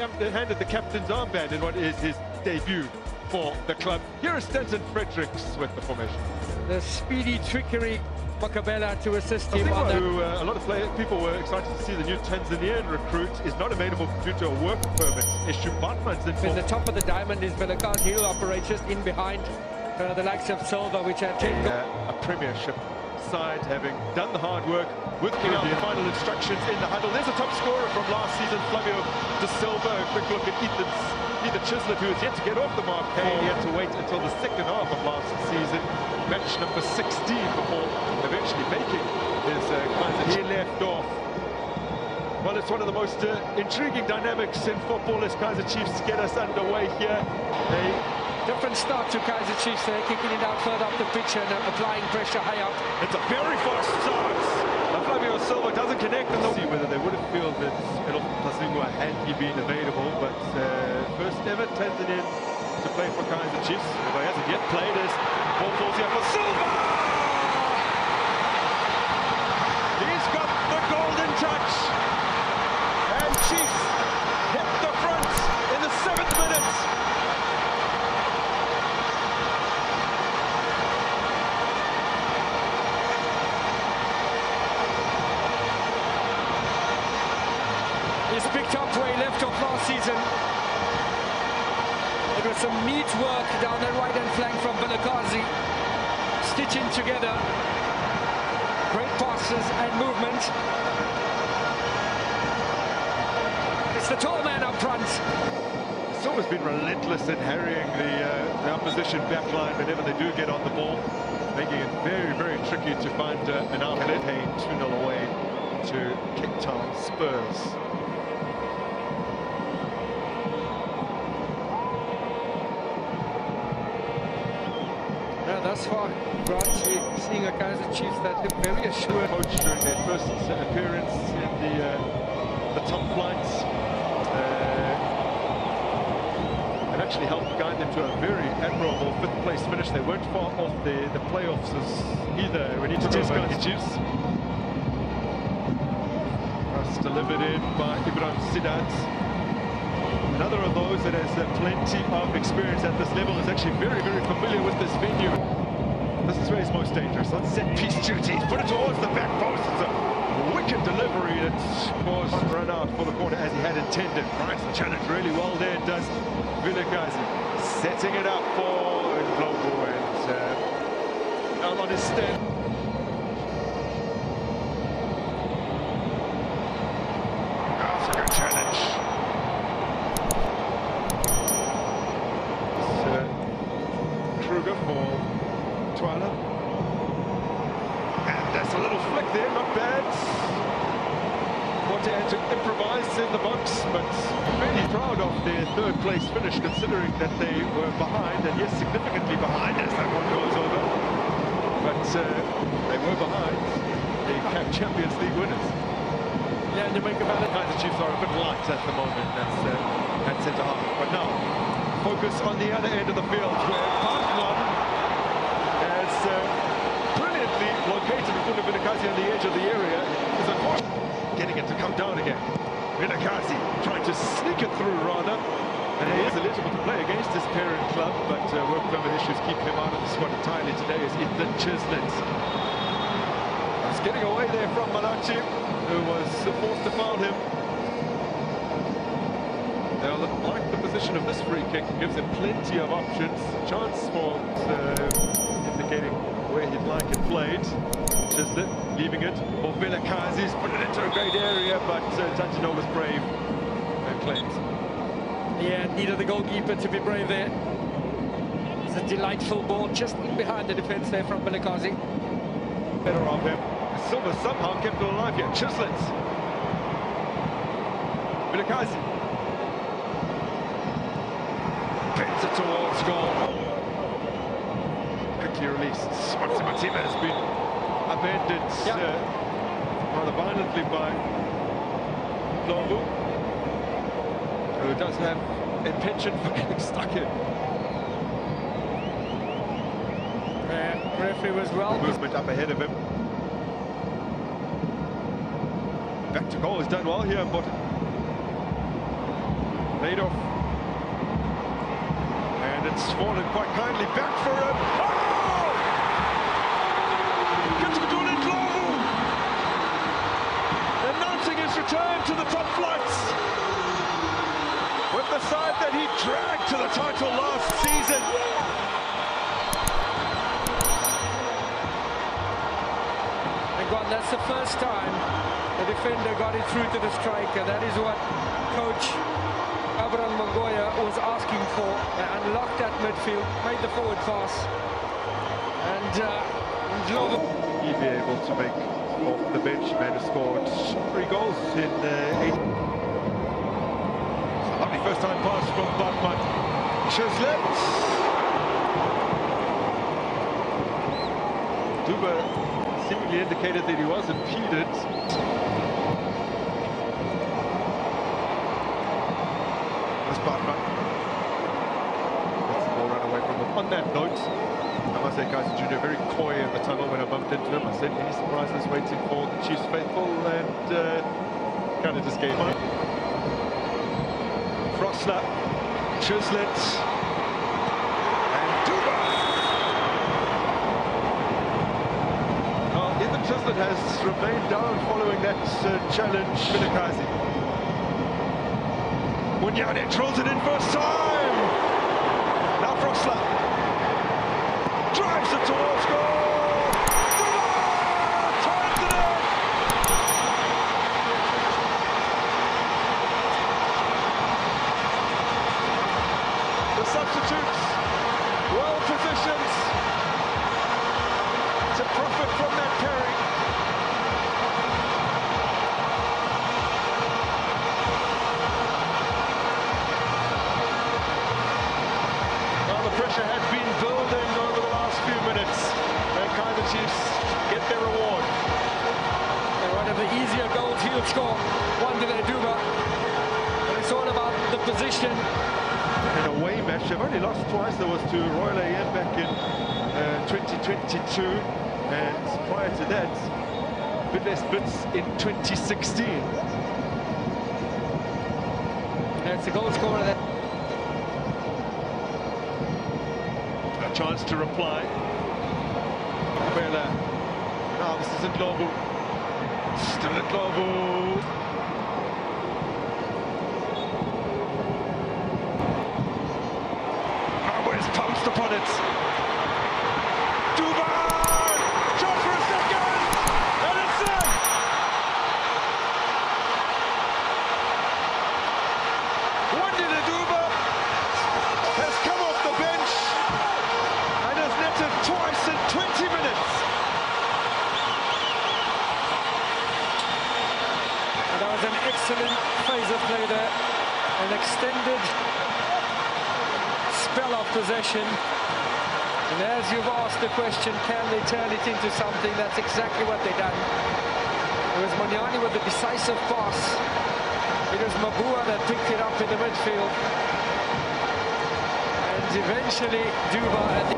handed the captain's armband in what is his debut for the club. Here is Stanton Fredericks with the formation. The speedy trickery, Makabela to assist him on that. A lot of people were excited to see the new Tanzanian recruit is not available due to a work permit issue. Bartman's in a premiership side, having done the hard work, working out the final instructions in the huddle. There's a top scorer from last season, Flavio De Silva. A quick look at Ethan Chislett, who has yet to get off the mark. He had to wait until the second half of last season, match number 16, before eventually making his Kaizer. He left off. Well, it's one of the most intriguing dynamics in football as Kaizer Chiefs get us underway here. Different start to Kaizer Chiefs. They're kicking it out further up the pitch and applying pressure high up. It's a very fast start. Flavio Silva doesn't connect, and they'll see whether they would have felt that Elof Plasingwa had he been available. But first ever Tanzanian to play for Kaizer Chiefs, although he hasn't yet played, as ball falls here for Silva. He's got the golden touch, and Chiefs hit the front in the 7th minute. He's picked up where he left off last season. It was some neat work down the right-hand flank from Velakazi, stitching together great passes and movement. It's the tall man up front. Silva's been relentless in harrying the opposition backline whenever they do get on the ball, making it very, very tricky to find an outlet. Paying 2-0 away to Cape Town Spurs. Thus far, Grant, we're seeing a Kaizer Chiefs that look very assured. Coach during their first appearance in the top flights, and actually helped guide them to a very admirable 5th place finish. They weren't far off the playoffs either. We need to test Kaizer Chiefs. Pass delivered in by Ibrahim Sidat. Another of those that has plenty of experience at this level, is actually very, very familiar with this venue. This is where he's most dangerous, on set-piece duty. He's put it towards the back post. It's a wicked delivery that caused a run out for the corner as he had intended. Writes the challenge really well there, does Velakazi. Setting it up for Global, and out on his stand. That's a good challenge. Kruger for Twala. And that's a little flick there, not bad. Wanted to improvise in the box, but really proud of their 3rd place finish, considering that they were behind, and yes, significantly behind as that one goes over. But they were behind the CAF Champions League winners. Yeah, and you make about it. Kaizer Chiefs are a bit light at the moment, that's at centre half. But now, focus on the other end of the field, where Partman has brilliantly located Velakazi on the edge of the area. Is getting it to come down again. Velakazi trying to sneak it through, rather. And he is eligible to play against his parent club, but work permit issues keep him out of the squad entirely today. Is Ethan Chislett. He's getting away there from Malachi, who was forced to foul him. They'll like the position of this free kick. It gives him plenty of options. Chance for indicating where he'd like it played. Chislett leaving it for Velakazi. He's put it into a great area, but Tantino was brave and claims. Yeah, needed the goalkeeper to be brave there. It's a delightful ball just in behind the defense there from Velakazi. Better of him. Silva somehow kept it alive here. Chislett. Velakazi. Pins it towards goal. Quickly released. Matima has been upended rather violently by Lombu, who does have a penchant for getting stuck in. Referee was well. Movement up ahead of him. Back to goal is done well here, but off. And it's fallen quite kindly back for him. Oh! Announcing his return to the top flights with the side that he dragged to the title last season. That's the first time the defender got it through to the striker. That is what coach Abraham Mongoya was asking for. They unlocked that midfield, made the forward pass, and he'd be able to make off the bench. Man has scored 3 goals in 8. Lovely first time pass from Batman. Cheslet. Duba seemingly indicated that he was impeded. That's Batman. Let's the ball run away from him. On that note, I must say Kaizer Jr. very coy in the tunnel when I bumped into him. I said, any surprises waiting for the Chiefs faithful? And kind of just gave up. Frosler, Cheslet, and Duba. Cheslet has remained down following that challenge. Vilakazi. Munyane drills it in first time. Now Frosler drives it towards goal. Turns it in. The substitutes well positioned to profit from that carry. Pressure had been building over the last few minutes, and Kaizer Chiefs get their reward. And one of the easier goals he'll score, one to Duba. But it's all about the position. In a away match, they've only lost twice. There was to Royal AM back in 2022, and prior to that, a bit less bits in 2016. That's a goal scorer there. Chance to reply. Bela. Now this is Ndlovu. Still Ndlovu. Cowboys pounced upon it. Duba! Shot for a second! And it's in! Wandile Duba has come off the bench and has netted twice in 20 minutes. And that was an excellent phase of play there. An extended spell of possession. And as you've asked the question, can they turn it into something? That's exactly what they've done. It was Munyane with the decisive pass. It was Mabua that picked it up in the midfield. And eventually Duba at the...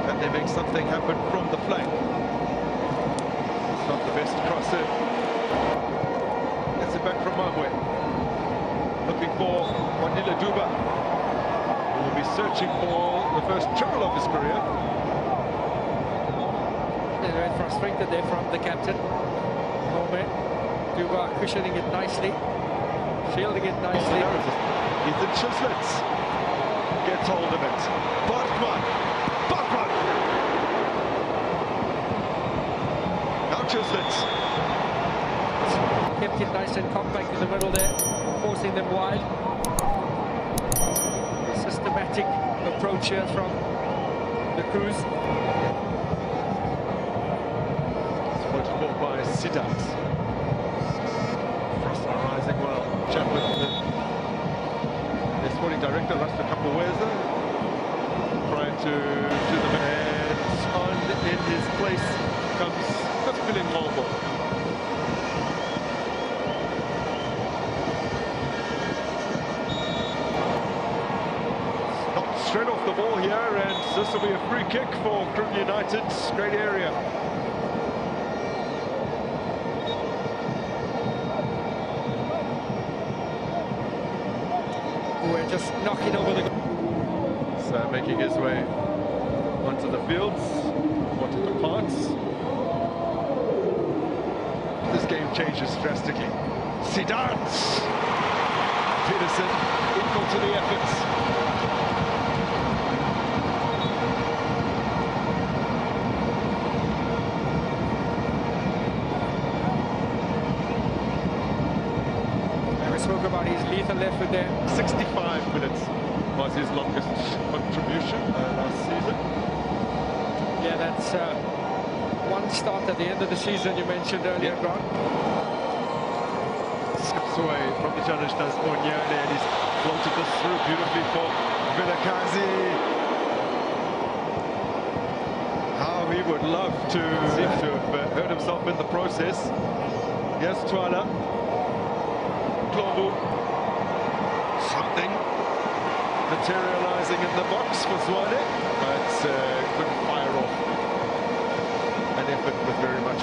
And they make something happen from the flank. It's not the best cross in. Gets it back from Mabwe. Looking for Wandile Duba, who will be searching for the first treble of his career. They're very frustrated there from the captain. Duba cushioning it nicely, shielding it nicely. Ethan Cheslet gets hold of it. Bartman. Now Cheslet. Kept it nice and compact in the middle there, forcing them wide. A systematic approach here from the Cruz. Supported ball by Sidat. Frosler rising well. Chat with the sporting director, Rasta Kapoweza, prior to the man. On in his place comes Filin Molbo. Straight off the ball here, and this will be a free kick for Kruger United. Great area. BETWAY just knocking over the... So making his way onto the fields, onto the parts. This game changes drastically. Zidane! Peterson equal to the efforts. We spoke about his lethal effort there. 65 minutes was his longest contribution last season. Yeah, that's one start at the end of the season you mentioned earlier, Grant. Skips away from the challenge, does Onyane, and he's floated this through beautifully for Vilakazi. How he would love to seem to have hurt himself in the process. Yes, Twala. Klobu. Something materializing in the box for Zwane, but couldn't fire off an effort with very much